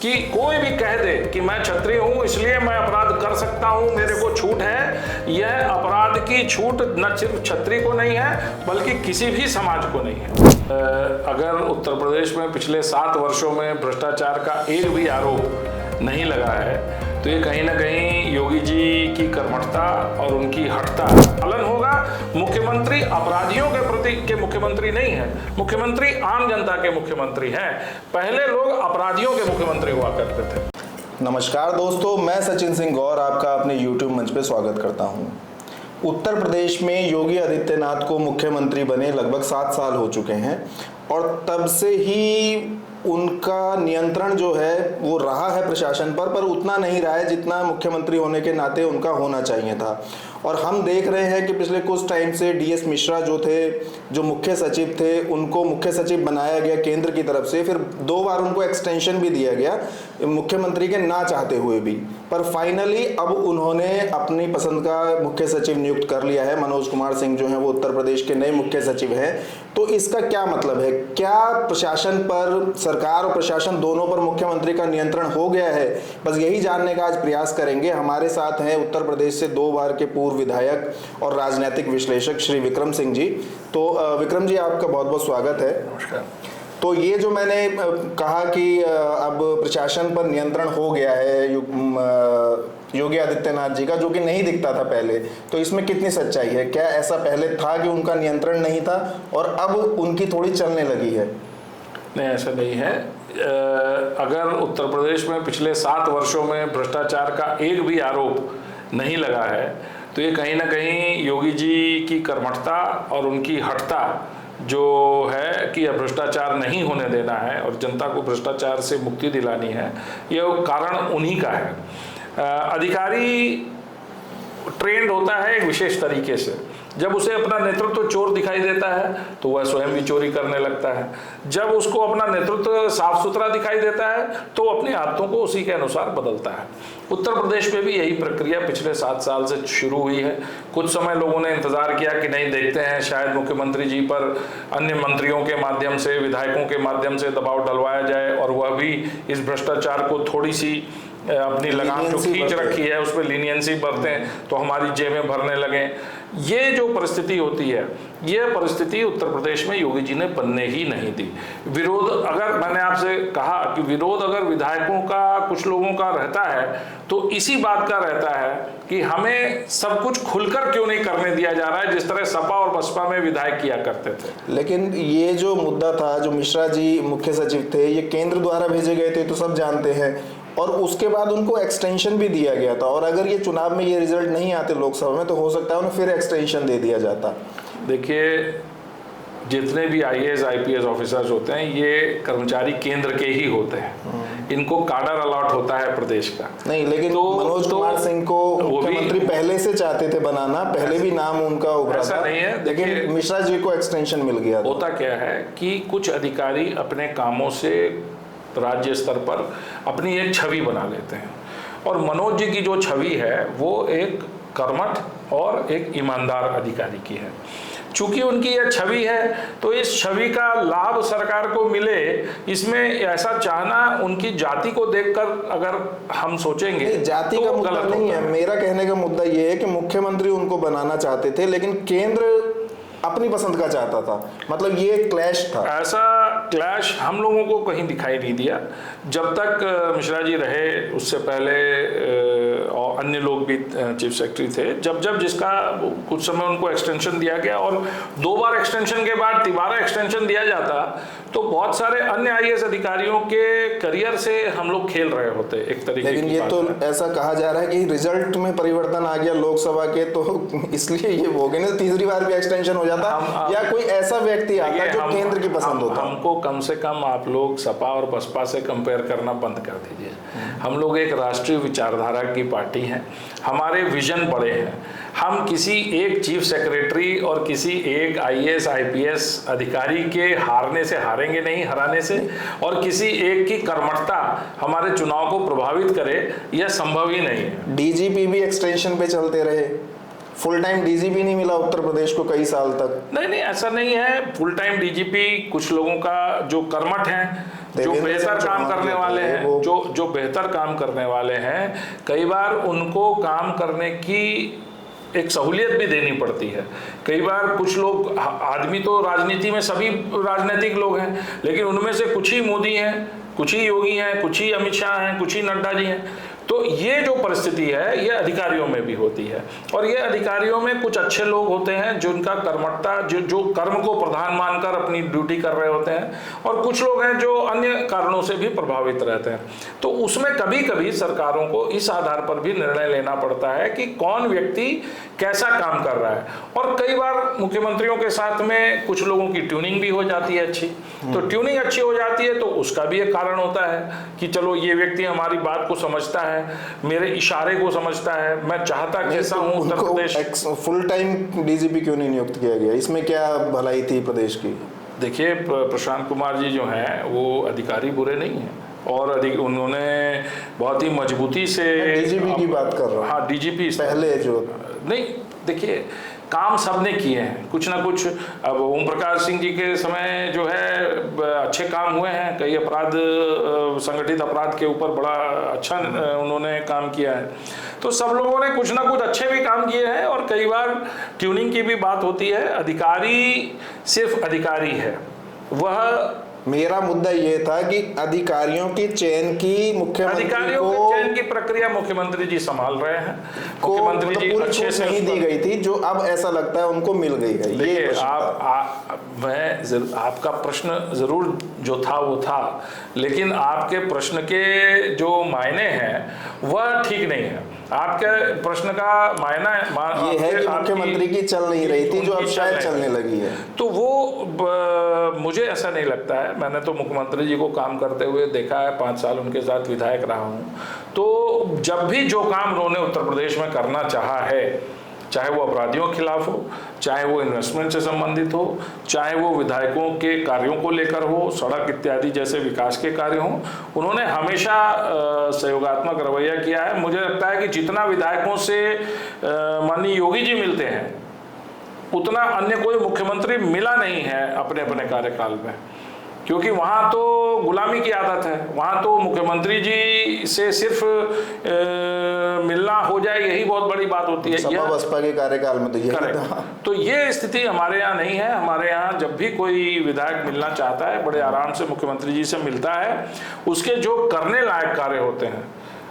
कि कोई भी कह दे कि मैं क्षत्रिय हूं इसलिए मैं अपराध कर सकता हूं, मेरे को छूट है, यह अपराध की छूट न सिर्फ क्षत्रिय को नहीं है बल्कि किसी भी समाज को नहीं है। अगर उत्तर प्रदेश में पिछले 7 वर्षों में भ्रष्टाचार का एक भी आरोप नहीं लगा है तो ये कहीं ना कहीं योगी जी की कर्मठता और उनकी हठता पालन होगा। मुख्यमंत्री अपराधियों के प्रति के मुख्यमंत्री नहीं है, मुख्यमंत्री आम जनता के मुख्यमंत्री हैं। पहले लोग अपराधियों के मुख्यमंत्री हुआ करते थे। नमस्कार दोस्तों, मैं सचिन सिंह गौर आपका अपने YouTube मंच पे स्वागत करता हूं। उत्तर प्रदेश में योगी आदित्यनाथ को मुख्यमंत्री बने लगभग 7 साल हो चुके हैं और तब से ही उनका नियंत्रण जो है वो रहा है प्रशासन पर उतना नहीं रहा है जितना मुख्यमंत्री होने के नाते उनका होना चाहिए था। और हम देख रहे हैं कि पिछले कुछ टाइम से DS मिश्रा जो थे, जो मुख्य सचिव थे, उनको मुख्य सचिव बनाया गया केंद्र की तरफ से, फिर 2 बार उनको एक्सटेंशन भी दिया गया मुख्यमंत्री के ना चाहते हुए भी, पर फाइनली अब उन्होंने अपनी पसंद का मुख्य सचिव नियुक्त कर लिया है। मनोज कुमार सिंह जो हैं वो उत्तर प्रदेश के नए मुख्य सचिव हैं। तो इसका क्या मतलब है? क्या प्रशासन पर, सरकार और प्रशासन दोनों पर मुख्यमंत्री का नियंत्रण हो गया है? बस यही जानने का आज प्रयास करेंगे। हमारे साथ हैं उत्तर प्रदेश से 2 बार के पूर्व विधायक और राजनीतिक विश्लेषक श्री विक्रम सिंह जी। तो विक्रम जी, आपका बहुत बहुत स्वागत है। नमस्कार। तो ये जो मैंने कहा कि अब प्रशासन पर नियंत्रण हो गया है योगी आदित्यनाथ जी का, जो कि नहीं दिखता था पहले, तो इसमें कितनी सच्चाई है? क्या ऐसा पहले था कि उनका नियंत्रण नहीं था और अब उनकी थोड़ी चलने लगी है? नहीं, ऐसा नहीं है। अगर उत्तर प्रदेश में पिछले 7 वर्षों में भ्रष्टाचार का एक भी आरोप नहीं लगा है तो ये कहीं ना कहीं योगी जी की कर्मठता और उनकी हठता जो है कि अब भ्रष्टाचार नहीं होने देना है और जनता को भ्रष्टाचार से मुक्ति दिलानी है, यह कारण उन्हीं का है। अधिकारी ट्रेंड होता है एक विशेष तरीके से। जब उसे अपना नेतृत्व चोर दिखाई देता है तो वह स्वयं भी चोरी करने लगता है। जब उसको अपना नेतृत्व साफ सुथरा दिखाई देता है तो अपने आदतों को उसी के अनुसार बदलता है। उत्तर प्रदेश में भी यही प्रक्रिया पिछले 7 साल से शुरू हुई है। कुछ समय लोगों ने इंतजार किया कि नहीं, देखते हैं शायद मुख्यमंत्री जी पर अन्य मंत्रियों के माध्यम से, विधायकों के माध्यम से दबाव डलवाया जाए और वह भी इस भ्रष्टाचार को थोड़ी सी अपनी लगाम जो खींच रखी है उस पर लीनियंसी बरतें तो हमारी जेबें भरने लगें। ये जो परिस्थिति होती है, ये परिस्थिति उत्तर प्रदेश में योगी जी ने बनने ही नहीं दी। विरोध, अगर मैंने आपसे कहा कि विरोध अगर विधायकों का, कुछ लोगों का रहता है तो इसी बात का रहता है कि हमें सब कुछ खुलकर क्यों नहीं करने दिया जा रहा है जिस तरह सपा और बसपा में विधायक किया करते थे। लेकिन ये जो मुद्दा था, जो मिश्रा जी मुख्य सचिव थे, ये केंद्र द्वारा भेजे गए थे तो सब जानते हैं, और उसके बाद उनको एक्सटेंशन भी दिया गया था। और अगर ये चुनाव में ये रिजल्ट नहीं आते लोकसभा में तो हो सकता है उन्हें फिर एक्सटेंशन दे दिया जाता। देखिए, जितने भी IAS IPS ऑफिसर्स होते हैं ये कर्मचारी केंद्र के ही होते हैं। इनको काडर अलॉट होता है प्रदेश का। नहीं, लेकिन मनोज कुमार सिंह को मुख्यमंत्री पहले से चाहते थे बनाना, पहले भी नाम उनका उभरा था, नहीं है। लेकिन मिश्रा जी को एक्सटेंशन मिल गया। होता क्या है कि कुछ अधिकारी अपने कामों से राज्य स्तर पर अपनी एक छवि बना लेते हैं और मनोज जी की जो छवि है वो एक कर्मठ और एक ईमानदार अधिकारी की है। चूंकि उनकी यह छवि है तो इस छवि का लाभ सरकार को मिले, इसमें ऐसा चाहना उनकी जाति को देखकर अगर हम सोचेंगे, जाति का मुद्दा नहीं है। मेरा कहने का मुद्दा यह है कि मुख्यमंत्री उनको बनाना चाहते थे लेकिन केंद्र अपनी पसंद का चाहता था। मतलब ये क्लैश था। ऐसा क्लैश हम लोगों को कहीं दिखाई नहीं दिया जब तक मिश्रा जी रहे, उससे पहले और अन्य लोग भी चीफ सेक्रेटरी थे। जब जिसका कुछ समय उनको एक्सटेंशन दिया गया और 2 बार एक्सटेंशन के बाद तिबारा एक्सटेंशन दिया जाता तो बहुत सारे अन्य IAS अधिकारियों के करियर से हम लोग खेल रहे होते एक तरीके। लेकिन ये तो ऐसा कहा जा रहा है कि रिजल्ट में परिवर्तन आ गया लोकसभा के, तो इसलिए ये हो गए ना, तीसरी बार भी एक्सटेंशन हो जाता या कोई ऐसा व्यक्ति आता जो केंद्र की पसंद होता। हमको कम से कम आप लोग सपा और बसपा से कंपेयर करना बंद कर दीजिए। हम लोग एक राष्ट्रीय विचारधारा की पार्टी हैं, हमारे विजन बड़े हैं। हम किसी एक चीफ सेक्रेटरी और किसी एक IAS IPS अधिकारी के हारने से हारेंगे नहीं, हराने से, और किसी एक की कर्मठता हमारे चुनाव को प्रभावित करे, यह संभव ही नहीं है। DGP भी एक्सटेंशन पे चलते रहे, फुल टाइम DGP नहीं मिला उत्तर प्रदेश को कई साल तक। नहीं, ऐसा नहीं है। फुल टाइम DGP कुछ लोगों का जो कर्मठ हैं, जो बेहतर काम करने वाले हैं, जो बेहतर काम करने वाले हैं, कई बार उनको काम करने की एक सहूलियत भी देनी पड़ती है। कई बार कुछ लोग, आदमी तो राजनीति में सभी राजनीतिक लोग हैं, लेकिन उनमें से कुछ ही मोदी हैं, कुछ ही योगी हैं, कुछ ही अमित शाह हैं, कुछ ही नड्डा जी हैं। तो ये जो परिस्थिति है ये अधिकारियों में भी होती है, और ये अधिकारियों में कुछ अच्छे लोग होते हैं जिनका कर्मठता, जो कर्म को प्रधान मानकर अपनी ड्यूटी कर रहे होते हैं, और कुछ लोग हैं जो अन्य कारणों से भी प्रभावित रहते हैं। तो उसमें कभी कभी सरकारों को इस आधार पर भी निर्णय लेना पड़ता है कि कौन व्यक्ति कैसा काम कर रहा है। और कई बार मुख्यमंत्रियों के साथ में कुछ लोगों की ट्यूनिंग भी हो जाती है अच्छी, तो ट्यूनिंग अच्छी हो जाती है तो उसका भी एक कारण होता है कि चलो ये व्यक्ति हमारी बात को समझता है, मेरे इशारे को समझता है, मैं चाहता कैसा हूं Uttar Pradesh. Full time DGP क्यों नहीं नियुक्त किया गया? इसमें क्या भलाई थी प्रदेश की? देखिए, प्रशांत कुमार जी जो हैं वो अधिकारी बुरे नहीं हैं, और उन्होंने बहुत ही मजबूती से, डीजीपी की बात कर रहा हूँ। हाँ, डीजीपी पहले जो नहीं, देखिए काम सबने किए हैं कुछ ना कुछ। अब ओम प्रकाश सिंह जी के समय जो है अच्छे काम हुए हैं, कई अपराध, संगठित अपराध के ऊपर बड़ा अच्छा उन्होंने काम किया है। तो सब लोगों ने कुछ ना कुछ अच्छे भी काम किए हैं, और कई बार ट्यूनिंग की भी बात होती है। अधिकारी सिर्फ अधिकारी है, वह मेरा मुद्दा ये था कि अधिकारियों की चयन की अधिकारियों के चयन की प्रक्रिया मुख्यमंत्री जी संभाल रहे हैं। मुख्यमंत्री जी अच्छे से नहीं दी गई थी, जो अब ऐसा लगता है उनको मिल गई है। देखिए, आपका प्रश्न जरूर जो था वो था, लेकिन आपके प्रश्न के जो मायने हैं वह ठीक नहीं है। आपके प्रश्न का मायना ये है कि मुख्यमंत्री की चल नहीं रही थी, जो अब शायद चलने लगी है। तो वो मुझे ऐसा नहीं लगता है। मैंने तो मुख्यमंत्री जी को काम करते हुए देखा है, 5 साल उनके साथ विधायक रहा हूँ। तो जब भी जो काम उन्होंने उत्तर प्रदेश में करना चाहा है, चाहे वो अपराधियों के खिलाफ हो, चाहे वो इन्वेस्टमेंट से संबंधित हो, चाहे वो विधायकों के कार्यों को लेकर हो, सड़क इत्यादि जैसे विकास के कार्य हों, उन्होंने हमेशा सहयोगात्मक रवैया किया है। मुझे लगता है कि जितना विधायकों से माननीय योगी जी मिलते हैं, उतना अन्य कोई मुख्यमंत्री मिला नहीं है अपने अपने कार्यकाल में, क्योंकि वहाँ तो गुलामी की आदत है। वहाँ तो मुख्यमंत्री जी से सिर्फ मिलना हो जाए यही बहुत बड़ी बात होती है। सपा बसपा के कार्यकाल में तो यही था। तो ये स्थिति हमारे यहाँ नहीं है। हमारे यहाँ जब भी कोई विधायक मिलना चाहता है, बड़े आराम से मुख्यमंत्री जी से मिलता है। उसके जो करने लायक कार्य होते हैं,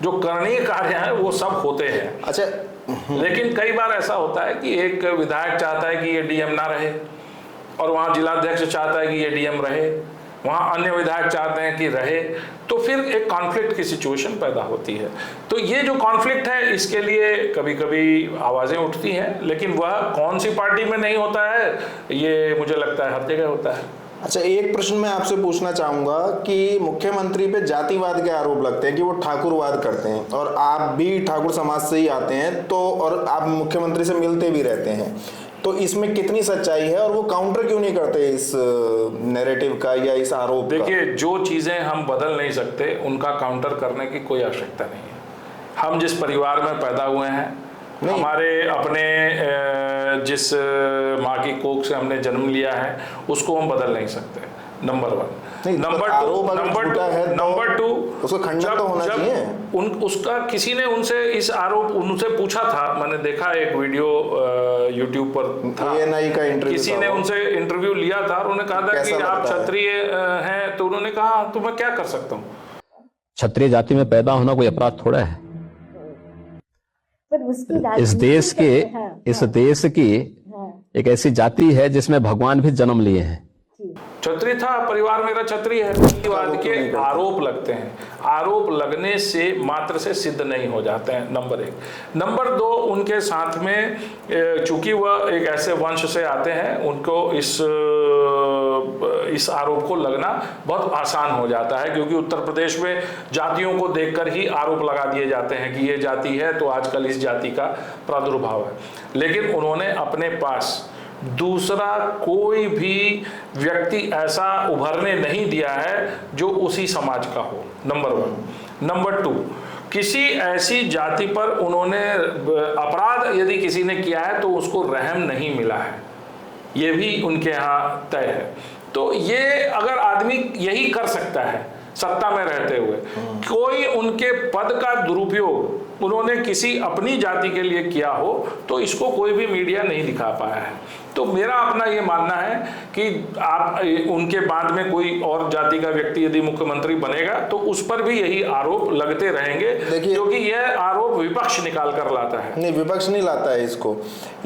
जो करणीय कार्य हैं, वो सब होते हैं। अच्छा, लेकिन कई बार ऐसा होता है कि एक विधायक चाहता है कि ये डीएम ना रहे, और वहाँ जिलाध्यक्ष चाहता है कि ये डीएम रहे, वहाँ अन्य विधायक चाहते हैं कि रहे, तो फिर एक कॉन्फ्लिक्ट की सिचुएशन पैदा होती है। तो ये जो कॉन्फ्लिक्ट है, इसके लिए कभी कभी आवाज़ें उठती हैं, लेकिन वह कौन सी पार्टी में नहीं होता है, ये मुझे लगता है हर जगह होता है। अच्छा, एक प्रश्न मैं आपसे पूछना चाहूंगा कि मुख्यमंत्री पे जातिवाद के आरोप लगते हैं कि वो ठाकुरवाद करते हैं, और आप भी ठाकुर समाज से ही आते हैं, तो और आप मुख्यमंत्री से मिलते भी रहते हैं, तो इसमें कितनी सच्चाई है, और वो काउंटर क्यों नहीं करते इस नैरेटिव का या इस आरोप का? देखिए, जो चीज़ें हम बदल नहीं सकते उनका काउंटर करने की कोई आवश्यकता नहीं है। हम जिस परिवार में पैदा हुए हैं, हमारे अपने जिस माँ की कोख से हमने जन्म लिया है, उसको हम बदल नहीं सकते, नंबर 1। नंबर 2 उसको खंडन तो होना चाहिए। उसका किसी ने उनसे पूछा था, मैंने देखा एक वीडियो यूट्यूब पर था, ANI का इंटरव्यू, किसी ने उनसे इंटरव्यू लिया था, और उन्होंने कहा था कि आप क्षत्रिय हैं, तो उन्होंने कहा तो मैं क्या कर सकता हूँ। क्षत्रिय जाति में पैदा होना कोई अपराध थोड़ा है। इस देश की एक ऐसी जाति है जिसमें भगवान भी जन्म लिए हैं। क्षत्रिय था, परिवार मेरा क्षत्रिय है। जातिवाद के आरोप लगते हैं, आरोप लगने से मात्र से सिद्ध नहीं हो जाते हैं, नंबर 1। नंबर 2, उनके साथ में चूंकि वह एक ऐसे वंश से आते हैं, उनको इस आरोप को लगना बहुत आसान हो जाता है, क्योंकि उत्तर प्रदेश में जातियों को देखकर ही आरोप लगा दिए जाते हैं कि ये जाति है तो आजकल इस जाति का प्रादुर्भाव है। लेकिन उन्होंने अपने पास दूसरा कोई भी व्यक्ति ऐसा उभरने नहीं दिया है जो उसी समाज का हो, नंबर 1। नंबर 2, किसी ऐसी जाति पर उन्होंने अपराध यदि किसी ने किया है तो उसको रहम नहीं मिला है, ये भी उनके यहाँ तय है। तो ये अगर आदमी यही कर सकता है सत्ता में रहते हुए, कोई उनके पद का दुरुपयोग उन्होंने किसी अपनी जाति के लिए किया हो तो इसको कोई भी मीडिया नहीं दिखा पाया है। तो मेरा अपना ये मानना है कि आप उनके बाद में कोई और जाति का व्यक्ति यदि मुख्यमंत्री बनेगा तो उस पर भी यही आरोप लगते रहेंगे, क्योंकि यह आरोप विपक्ष निकाल कर लाता है। नहीं, विपक्ष नहीं लाता है इसको,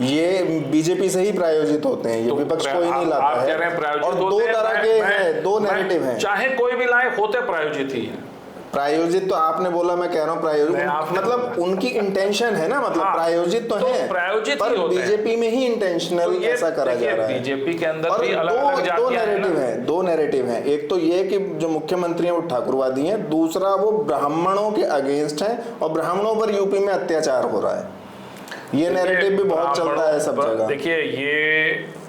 ये बीजेपी से ही प्रायोजित होते हैं, ये तो विपक्ष को ही नहीं लाता आप है। कह रहे हैं प्रायोजित और दो होते हैं, तरह के हैं, दो नैरेटिव हैं। चाहे कोई भी लाए होते प्रायोजित ही है। प्रायोजित तो आपने बोला, मैं कह रहा हूँ प्रायोजित मतलब उनकी इंटेंशन है ना, मतलब प्रायोजित तो है, प्रायोजित पर बीजेपी में ही इंटेंशनल ऐसा करा जा रहा है। बीजेपी के अंदर भी अलग-अलग जातियां हैं, दो नैरेटिव हैं। एक तो ये कि जो मुख्यमंत्री हैं वो ठाकुरवादी हैं, दूसरा वो ब्राह्मणों के अगेंस्ट हैं और ब्राह्मणों पर यूपी में अत्याचार हो रहा है। ये नैरेटिव भी बहुत चलता है सब जगह। देखिए, ये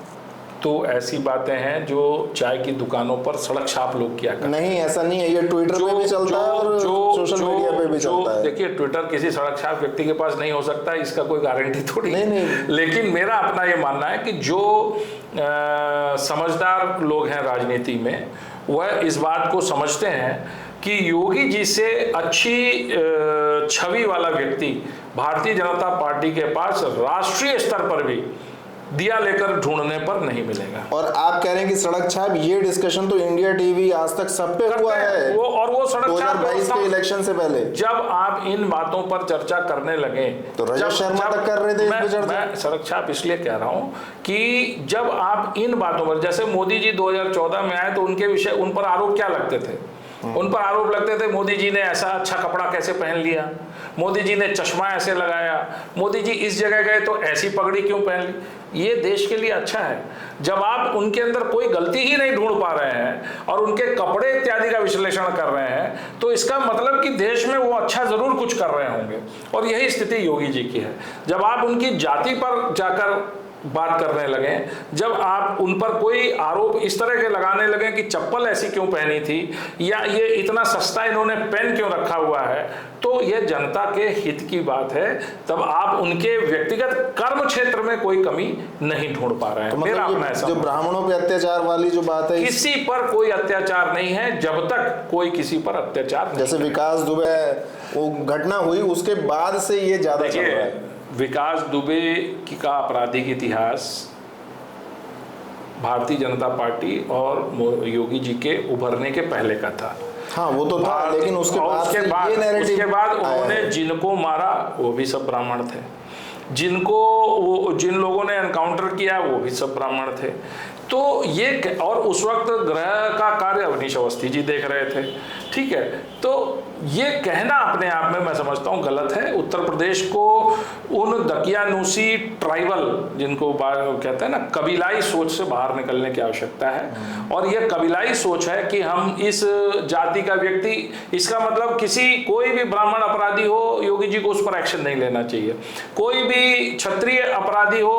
तो ऐसी बातें हैं जो चाय की दुकानों पर सड़क छाप लोग किया करते हैं। नहीं, ऐसा नहीं है, ये ट्विटर पे भी चलता है और सोशल मीडिया पे भी चलता है। देखिए, ट्विटर किसी सड़क छाप व्यक्ति के पास नहीं हो सकता, इसका कोई गारंटी थोड़ी नहीं। लेकिन मेरा अपना ये मानना है कि जो समझदार लोग हैं राजनीति में, वह इस बात को समझते हैं कि योगी जी से अच्छी छवि वाला व्यक्ति भारतीय जनता पार्टी के पास राष्ट्रीय स्तर पर भी दिया लेकर ढूंढने पर नहीं मिलेगा। और आप कह रहे हैं कि सड़क छाप, ये डिस्कशन तो इंडिया टीवी आज तक सब पे हुआ है, वो सड़क छाप 2022 के इलेक्शन से पहले। जब आप इन बातों पर चर्चा करने लगे तो रजत शर्मा तक कर रहे थे इस पे चर्चा। मैं सड़क छाप इसलिए कह रहा हूं कि जब आप इन बातों पर, जैसे मोदी जी 2014 में आए तो उनके विषय, उन पर आरोप क्या लगते थे? उन पर आरोप लगते थे मोदी जी ने ऐसा अच्छा कपड़ा कैसे पहन लिया, मोदी जी ने चश्मा ऐसे लगाया, मोदी जी इस जगह गए तो ऐसी पगड़ी क्यों पहन ली। ये देश के लिए अच्छा है। जब आप उनके अंदर कोई गलती ही नहीं ढूंढ पा रहे हैं और उनके कपड़े इत्यादि का विश्लेषण कर रहे हैं, तो इसका मतलब कि देश में वो अच्छा जरूर कुछ कर रहे होंगे। और यही स्थिति योगी जी की है। जब आप उनकी जाति पर जाकर बात करने लगे, जब आप उन पर कोई आरोप इस तरह के लगाने लगे कि चप्पल ऐसी क्यों पहनी थी या ये इतना सस्ता इन्होंने पेन क्यों रखा हुआ है, तो ये जनता के हित की बात है। तब आप उनके व्यक्तिगत कर्म क्षेत्र में कोई कमी नहीं ढूंढ पा रहे हैं। तो मेरा अपना ऐसा जो ब्राह्मणों पे अत्याचार वाली जो बात है, किसी पर कोई अत्याचार नहीं है जब तक कोई किसी पर अत्याचार नहीं। जैसे विकास दुबे वो घटना हुई उसके बाद से ये ज्यादा चल रहा है। विकास दुबे का आपराधिक इतिहास भारतीय जनता पार्टी और योगी जी के उभरने के पहले का था। हाँ, वो तो था, लेकिन उसके बाद उन्होंने जिनको मारा वो भी सब ब्राह्मण थे, जिन लोगों ने एनकाउंटर किया वो भी सब ब्राह्मण थे। तो ये, और उस वक्त गृह का कार्य अवनीश अवस्थी जी देख रहे थे, ठीक है। तो ये कहना अपने आप में मैं समझता हूँ गलत है। उत्तर प्रदेश को उन दकियानूसी ट्राइबल, जिनको कहते हैं ना, कबीलाई सोच से बाहर निकलने की आवश्यकता है। और ये कबीलाई सोच है कि हम इस जाति का व्यक्ति, इसका मतलब कोई भी ब्राह्मण अपराधी हो, योगी जी को उस पर एक्शन नहीं लेना चाहिए। कोई भी क्षत्रिय अपराधी हो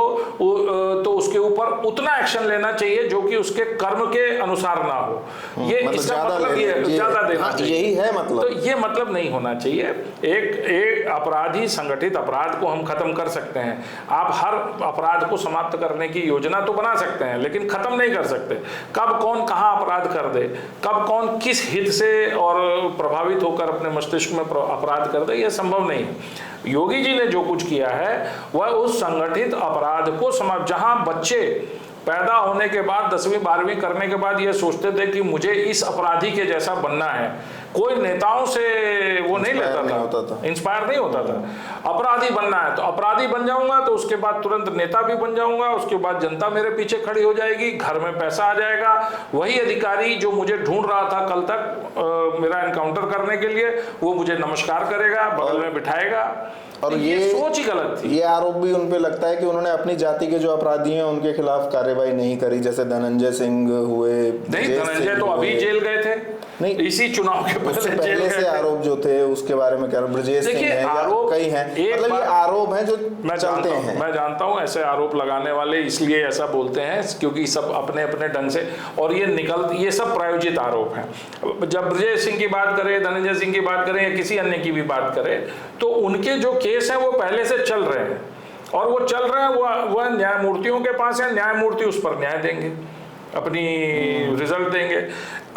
तो उसके ऊपर उतना एक्शन लेना चाहिए जो कि उसके कर्म के अनुसार ना हो। ये मतलब इसका मतलब ये ज्यादा देना चाहिए, यही है मतलब। तो ये मतलब नहीं होना चाहिए। एक अपराधी, संगठित अपराध को हम खत्म कर सकते हैं। आप हर अपराध को समाप्त करने की योजना तो बना सकते हैं, लेकिन खत्म नहीं कर सकते। कब कौन कहां अपराध कर दे, कब कौन किस हित से और प्रभावित होकर अपने मस्तिष्क में अपराध कर दे, यह संभव नहीं है। योगी जी ने जो कुछ किया है वह उस संगठित अपराध को जहां बच्चे पैदा होने के बाद 10वीं 12वीं करने के बाद ये सोचते थे कि मुझे इस अपराधी के जैसा बनना है, कोई नेताओं से वो नहीं लेता था, इंस्पायर नहीं होता था। अपराधी बनना है तो अपराधी बन जाऊंगा, तो उसके बाद तुरंत नेता भी बन जाऊंगा, उसके बाद जनता मेरे पीछे खड़ी हो जाएगी, घर में पैसा आ जाएगा, वही अधिकारी जो मुझे ढूंढ रहा था कल तक मेरा एनकाउंटर करने के लिए, वो मुझे नमस्कार करेगा, बगल में बिठाएगा। और ये सोच ही गलत थी। ये आरोप भी उन पे लगता है कि उन्होंने अपनी जाति के जो अपराधी हैं उनके खिलाफ कार्रवाई नहीं करी, जैसे धनंजय सिंह हुए। नहीं, धनंजय तो अभी जेल गए थे, नहीं इसी चुनाव के पहले से आरोप जो थे उसके बारे में कह रहा हूं। ब्रजेश सिंह हैं, कई हैं, मतलब ये आरोप हैं जो चलते हैं। मैं जानता हूं ऐसे आरोप लगाने वाले इसलिए ऐसा बोलते हैं क्योंकि सब अपने अपने ढंग से, और ये सब प्रायोजित आरोप हैं। जब ब्रजेश सिंह की बात करें, धनंजय सिंह की बात करें या किसी अन्य की भी बात करें, तो उनके जो केस हैं वो पहले से चल रहे हैं, और वो चल रहे हैं, वह न्यायमूर्तियों के पास है, न्यायमूर्ति उस पर न्याय देंगे, अपनी रिजल्ट देंगे।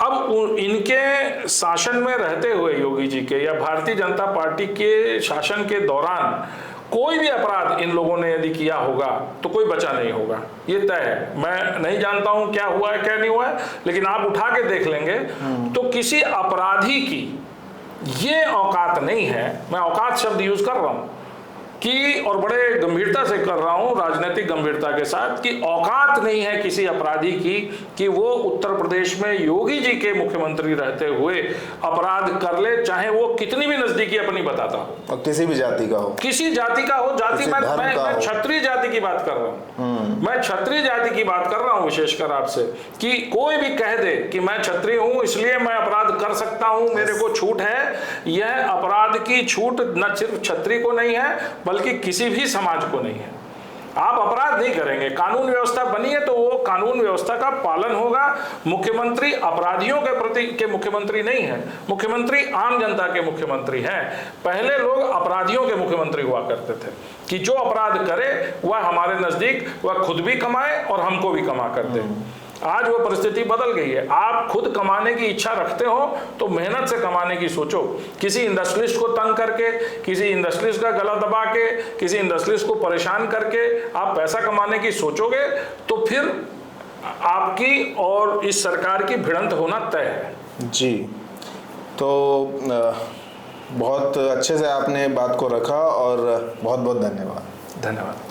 अब इनके शासन में रहते हुए योगी जी के या भारतीय जनता पार्टी के शासन के दौरान कोई भी अपराध इन लोगों ने यदि किया होगा तो कोई बचा नहीं होगा, ये तय है। मैं नहीं जानता हूं क्या हुआ है क्या नहीं हुआ है, लेकिन आप उठा के देख लेंगे तो किसी अपराधी की ये औकात नहीं है, मैं औकात शब्द यूज कर रहा हूं कि, और बड़े गंभीरता से कर रहा हूं, राजनीतिक गंभीरता के साथ, कि औकात नहीं है किसी अपराधी की कि वो उत्तर प्रदेश में योगी जी के मुख्यमंत्री रहते हुए अपराध कर ले, चाहे वो कितनी भी नजदीकी अपनी बताता हो, और किसी भी जाति का हो, किसी जाति का हो। जाति मैं क्षत्रिय जाति की बात कर रहा हूं, मैं क्षत्रिय जाति की बात कर रहा हूं विशेषकर आपसे, कि कोई भी कह दे कि मैं क्षत्रिय हूं इसलिए मैं अपराध कर सकता हूं, मेरे को छूट है, यह अपराध की छूट न सिर्फ क्षत्रिय को नहीं है बल्कि किसी भी समाज को नहीं है। आप अपराध नहीं करेंगे, कानून व्यवस्था बनी है तो वो कानून व्यवस्था का पालन होगा। मुख्यमंत्री अपराधियों के प्रति के मुख्यमंत्री नहीं है, मुख्यमंत्री आम जनता के मुख्यमंत्री हैं। पहले लोग अपराधियों के मुख्यमंत्री हुआ करते थे कि जो अपराध करे वह हमारे नजदीक वह खुद भी कमाए और हमको भी कमा कर दे। आज वो परिस्थिति बदल गई है। आप खुद कमाने की इच्छा रखते हो तो मेहनत से कमाने की सोचो। किसी इंडस्ट्रियलिस्ट को तंग करके, किसी इंडस्ट्रियलिस्ट का गला दबा के, किसी इंडस्ट्रियलिस्ट को परेशान करके आप पैसा कमाने की सोचोगे तो फिर आपकी और इस सरकार की भिड़ंत होना तय है। जी, तो बहुत अच्छे से आपने बात को रखा और बहुत बहुत धन्यवाद। धन्यवाद।